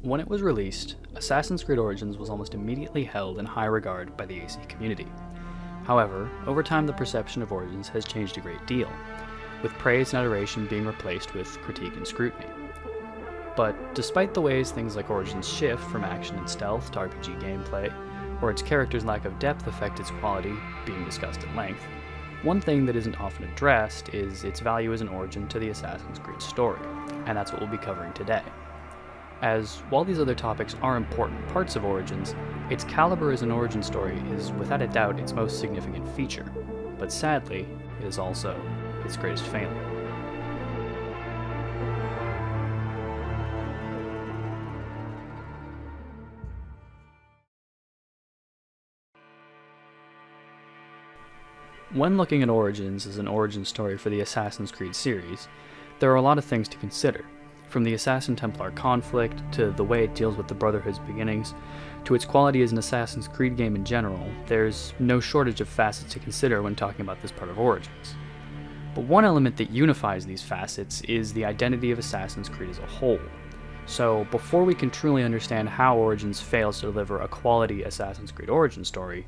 When it was released, Assassin's Creed Origins was almost immediately held in high regard by the AC community. However, over time the perception of Origins has changed a great deal, with praise and adoration being replaced with critique and scrutiny. But despite the ways things like Origins shift from action and stealth to RPG gameplay, or its character's lack of depth affect its quality, being discussed at length, one thing that isn't often addressed is its value as an origin to the Assassin's Creed story, and that's what we'll be covering today. As while these other topics are important parts of Origins, its caliber as an origin story is without a doubt its most significant feature, but sadly, it is also its greatest failure. When looking at Origins as an origin story for the Assassin's Creed series, there are a lot of things to consider. From the Assassin-Templar conflict, to the way it deals with the Brotherhood's beginnings, to its quality as an Assassin's Creed game in general, there's no shortage of facets to consider when talking about this part of Origins. But one element that unifies these facets is the identity of Assassin's Creed as a whole. So before we can truly understand how Origins fails to deliver a quality Assassin's Creed origin story,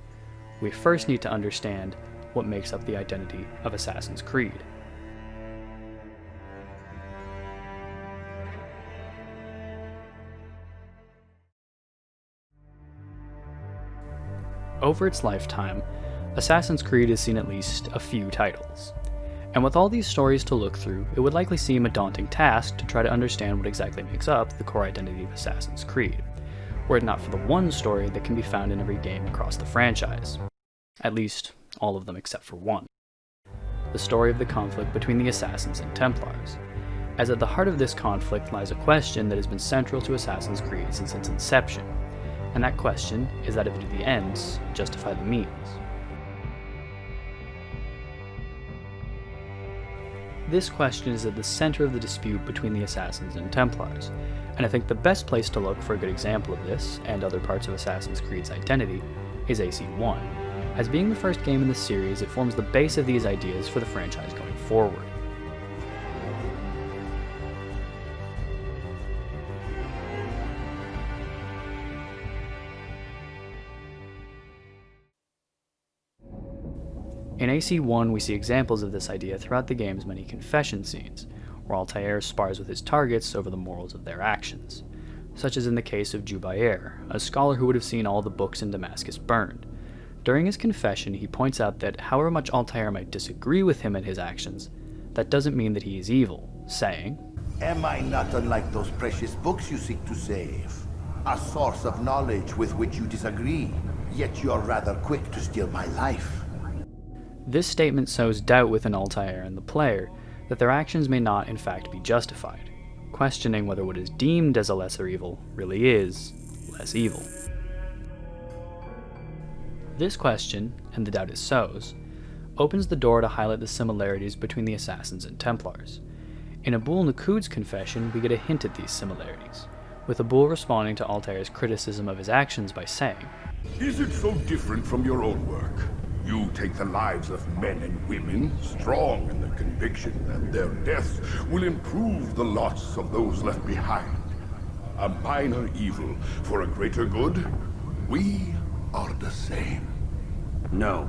we first need to understand what makes up the identity of Assassin's Creed. Over its lifetime, Assassin's Creed has seen at least a few titles. And with all these stories to look through, it would likely seem a daunting task to try to understand what exactly makes up the core identity of Assassin's Creed, were it not for the one story that can be found in every game across the franchise. At least, all of them except for one. The story of the conflict between the Assassins and Templars, as at the heart of this conflict lies a question that has been central to Assassin's Creed since its inception, and that question is that of do the ends justify the means? This question is at the center of the dispute between the Assassins and Templars, and I think the best place to look for a good example of this, and other parts of Assassin's Creed's identity, is AC-1. As being the first game in the series, it forms the base of these ideas for the franchise going forward. In AC-1, we see examples of this idea throughout the game's many confession scenes, where Altair spars with his targets over the morals of their actions, such as in the case of Jubair, a scholar who would have seen all the books in Damascus burned. During his confession, he points out that however much Altair might disagree with him and his actions, that doesn't mean that he is evil, saying, "Am I not unlike those precious books you seek to save? A source of knowledge with which you disagree, yet you are rather quick to steal my life." This statement sows doubt within Altair and the player that their actions may not in fact be justified, questioning whether what is deemed as a lesser evil really is less evil. This question, and the doubt it sows, opens the door to highlight the similarities between the Assassins and Templars. In Abul Nuqoud's confession, we get a hint at these similarities, with Abul responding to Altair's criticism of his actions by saying, "Is it so different from your own work? You take the lives of men and women, strong in the conviction that their deaths will improve the lots of those left behind. A minor evil for a greater good? We are the same." No,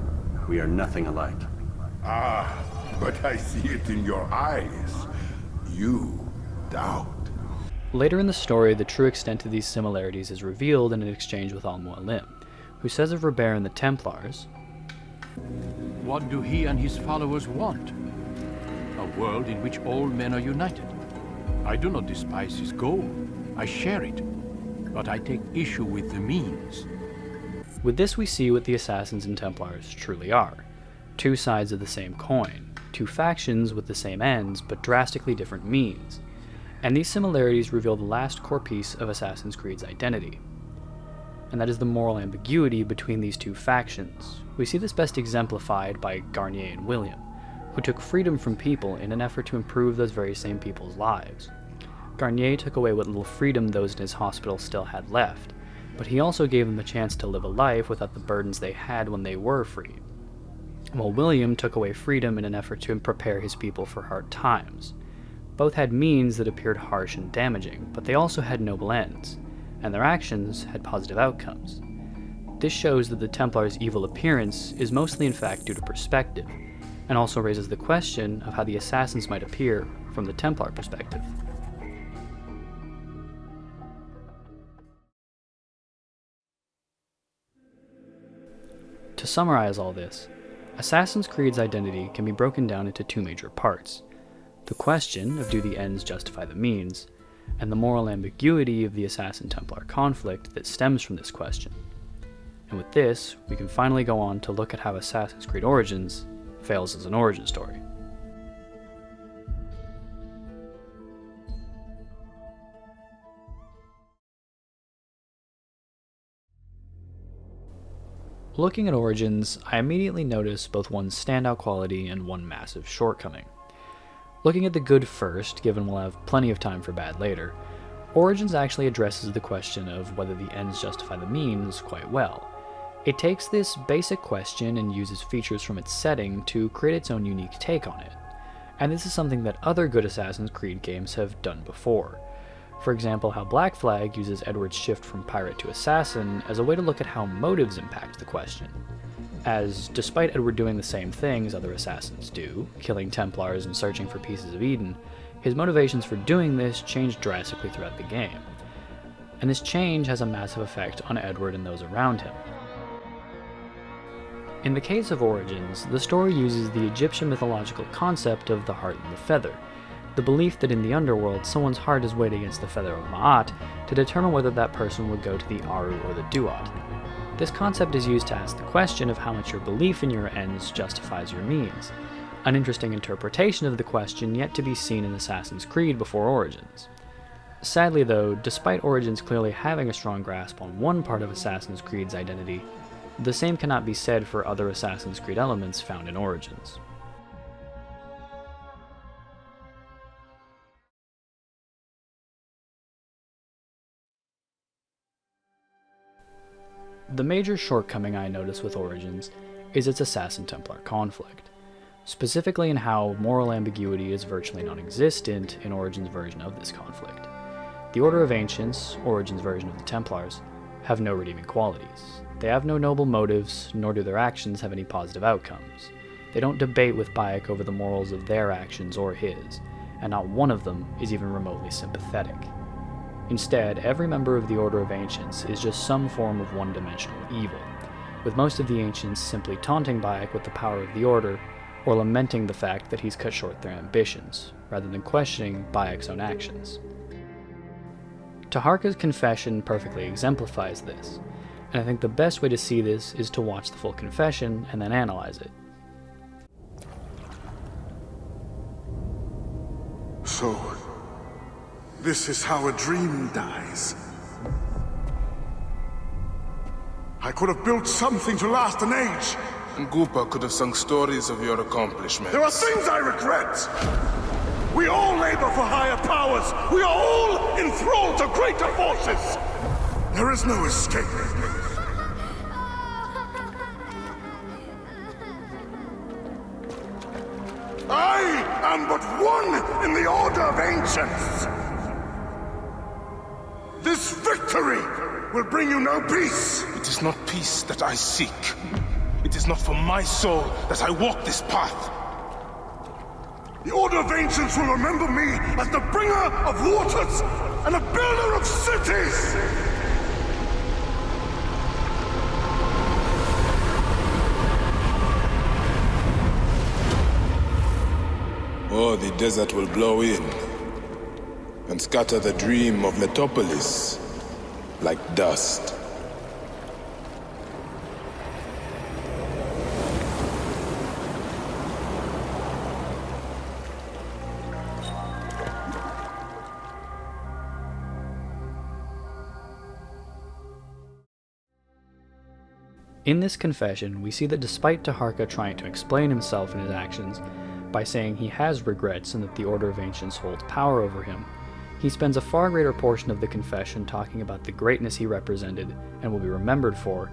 we are nothing alike. Ah, but I see it in your eyes. You doubt. Later in the story, the true extent of these similarities is revealed in an exchange with Al-Mualim, who says of Robert and the Templars, "What do he and his followers want? A world in which all men are united. I do not despise his goal. I share it. But I take issue with the means." With this we see what the Assassins and Templars truly are. Two sides of the same coin, two factions with the same ends but drastically different means. And these similarities reveal the last core piece of Assassin's Creed's identity. And that is the moral ambiguity between these two factions. We see this best exemplified by Garnier and William, who took freedom from people in an effort to improve those very same people's lives. Garnier took away what little freedom those in his hospital still had left, but he also gave them a chance to live a life without the burdens they had when they were free. While William took away freedom in an effort to prepare his people for hard times. Both had means that appeared harsh and damaging, but they also had noble ends, and their actions had positive outcomes. This shows that the Templars' evil appearance is mostly in fact due to perspective, and also raises the question of how the assassins might appear from the Templar perspective. To summarize all this, Assassin's Creed's identity can be broken down into two major parts: the question of do the ends justify the means, and the moral ambiguity of the Assassin-Templar conflict that stems from this question. And with this, we can finally go on to look at how Assassin's Creed Origins fails as an origin story. Looking at Origins, I immediately notice both one standout quality and one massive shortcoming. Looking at the good first, given we'll have plenty of time for bad later, Origins actually addresses the question of whether the ends justify the means quite well. It takes this basic question and uses features from its setting to create its own unique take on it. And this is something that other good Assassin's Creed games have done before. For example, how Black Flag uses Edward's shift from pirate to assassin as a way to look at how motives impact the question. As, despite Edward doing the same things other assassins do, killing Templars and searching for pieces of Eden, his motivations for doing this change drastically throughout the game. And this change has a massive effect on Edward and those around him. In the case of Origins, the story uses the Egyptian mythological concept of the heart and the feather, the belief that in the underworld someone's heart is weighed against the feather of Ma'at to determine whether that person would go to the Aru or the Duat. This concept is used to ask the question of how much your belief in your ends justifies your means, an interesting interpretation of the question yet to be seen in Assassin's Creed before Origins. Sadly though, despite Origins clearly having a strong grasp on one part of Assassin's Creed's identity, the same cannot be said for other Assassin's Creed elements found in Origins. The major shortcoming I notice with Origins is its Assassin-Templar conflict, specifically in how moral ambiguity is virtually non-existent in Origins' version of this conflict. The Order of Ancients, Origins' version of the Templars, have no redeeming qualities. They have no noble motives, nor do their actions have any positive outcomes. They don't debate with Bayek over the morals of their actions or his, and not one of them is even remotely sympathetic. Instead, every member of the Order of Ancients is just some form of one-dimensional evil, with most of the Ancients simply taunting Bayek with the power of the Order, or lamenting the fact that he's cut short their ambitions, rather than questioning Bayek's own actions. Taharka's confession perfectly exemplifies this, and I think the best way to see this is to watch the full confession and then analyze it. So, this is how a dream dies. I could have built something to last an age. And Goopa could have sung stories of your accomplishments. There are things I regret. We all labor for higher powers. We are all enthralled to greater forces. There is no escape. I am but one in the Order of Ancients. This victory will bring you no peace. It is not peace that I seek. It is not for my soul that I walk this path. The Order of Ancients will remember me as the bringer of waters and the builder of cities! Or the desert will blow in and scatter the dream of Metropolis like dust. In this confession, we see that despite Taharka trying to explain himself and his actions by saying he has regrets and that the Order of Ancients holds power over him, he spends a far greater portion of the confession talking about the greatness he represented and will be remembered for,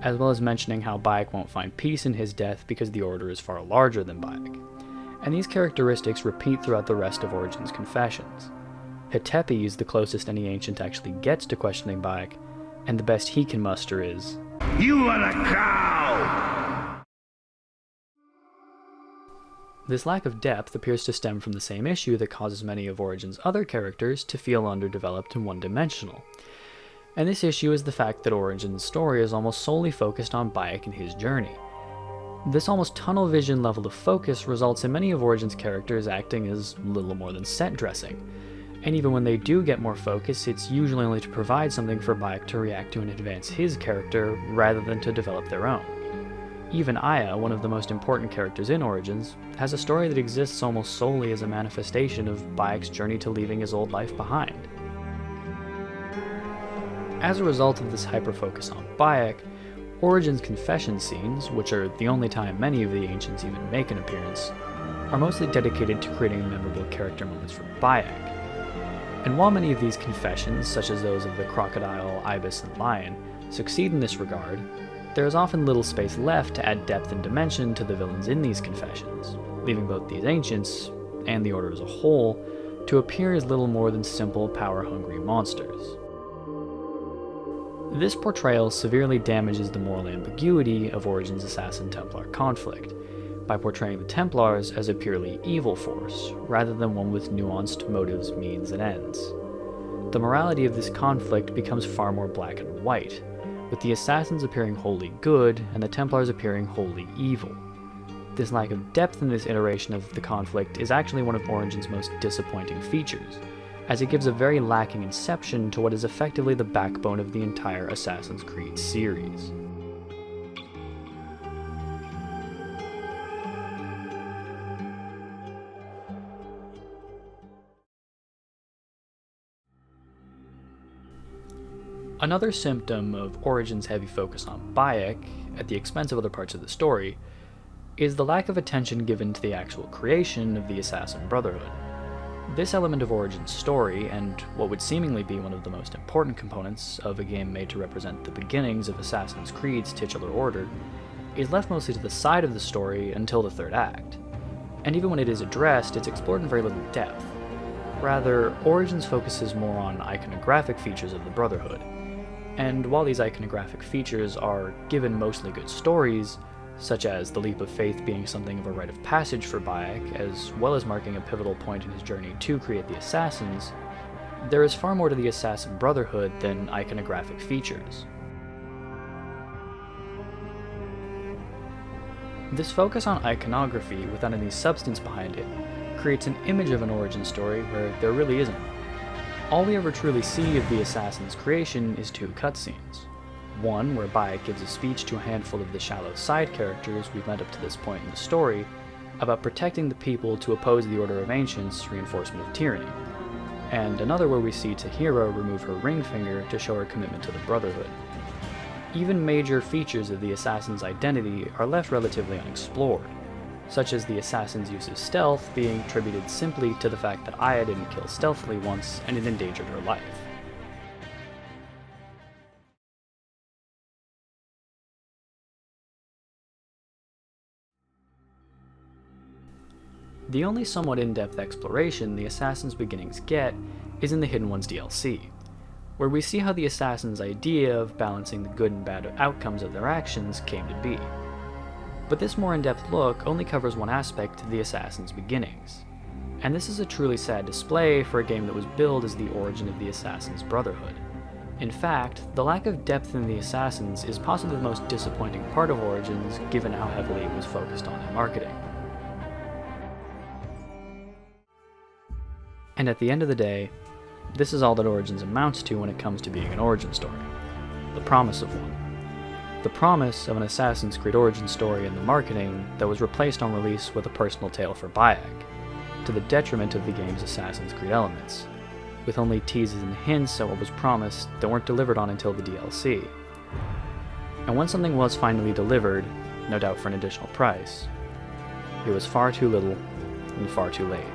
as well as mentioning how Bayek won't find peace in his death because the Order is far larger than Bayek. And these characteristics repeat throughout the rest of Origin's confessions. Hetepi is the closest any ancient actually gets to questioning Bayek, and the best he can muster is, You are a cow! This lack of depth appears to stem from the same issue that causes many of Origin's other characters to feel underdeveloped and one-dimensional. And this issue is the fact that Origin's story is almost solely focused on Bayek and his journey. This almost tunnel vision level of focus results in many of Origin's characters acting as little more than set dressing. And even when they do get more focus, it's usually only to provide something for Bayek to react to and advance his character, rather than to develop their own. Even Aya, one of the most important characters in Origins, has a story that exists almost solely as a manifestation of Bayek's journey to leaving his old life behind. As a result of this hyper-focus on Bayek, Origin's confession scenes, which are the only time many of the Ancients even make an appearance, are mostly dedicated to creating memorable character moments for Bayek. And while many of these confessions, such as those of the crocodile, ibis, and lion, succeed in this regard, there is often little space left to add depth and dimension to the villains in these confessions, leaving both these Ancients, and the Order as a whole, to appear as little more than simple, power-hungry monsters. This portrayal severely damages the moral ambiguity of Origin's Assassin-Templar conflict, by portraying the Templars as a purely evil force, rather than one with nuanced motives, means, and ends. The morality of this conflict becomes far more black and white, with the Assassins appearing wholly good and the Templars appearing wholly evil. This lack of depth in this iteration of the conflict is actually one of Origin's most disappointing features, as it gives a very lacking inception to what is effectively the backbone of the entire Assassin's Creed series. Another symptom of Origin's heavy focus on Bayek, at the expense of other parts of the story, is the lack of attention given to the actual creation of the Assassin Brotherhood. This element of Origin's story, and what would seemingly be one of the most important components of a game made to represent the beginnings of Assassin's Creed's titular order, is left mostly to the side of the story until the third act. And even when it is addressed, it's explored in very little depth. Rather, Origins focuses more on iconographic features of the Brotherhood. And while these iconographic features are given mostly good stories, such as the leap of faith being something of a rite of passage for Bayek, as well as marking a pivotal point in his journey to create the Assassins, there is far more to the Assassin Brotherhood than iconographic features. This focus on iconography without any substance behind it creates an image of an origin story where there really isn't. All we ever truly see of the Assassin's creation is two cutscenes. One, where Bayek gives a speech to a handful of the shallow side characters we've met up to this point in the story about protecting the people to oppose the Order of Ancients' reinforcement of tyranny, and another where we see Tahira remove her ring finger to show her commitment to the Brotherhood. Even major features of the Assassin's identity are left relatively unexplored, such as the Assassin's use of stealth being attributed simply to the fact that Aya didn't kill stealthily once and it endangered her life. The only somewhat in-depth exploration the Assassin's beginnings get is in the Hidden Ones DLC, where we see how the Assassin's idea of balancing the good and bad outcomes of their actions came to be. But this more in-depth look only covers one aspect of the Assassin's beginnings, and this is a truly sad display for a game that was billed as the origin of the Assassin's Brotherhood. In fact, the lack of depth in the Assassins is possibly the most disappointing part of Origins, given how heavily it was focused on in marketing. And at the end of the day, this is all that Origins amounts to when it comes to being an origin story. The promise of one. The promise of an Assassin's Creed origin story in the marketing that was replaced on release with a personal tale for Bayek, to the detriment of the game's Assassin's Creed elements, with only teases and hints at what was promised that weren't delivered on until the DLC. And when something was finally delivered, no doubt for an additional price, it was far too little and far too late.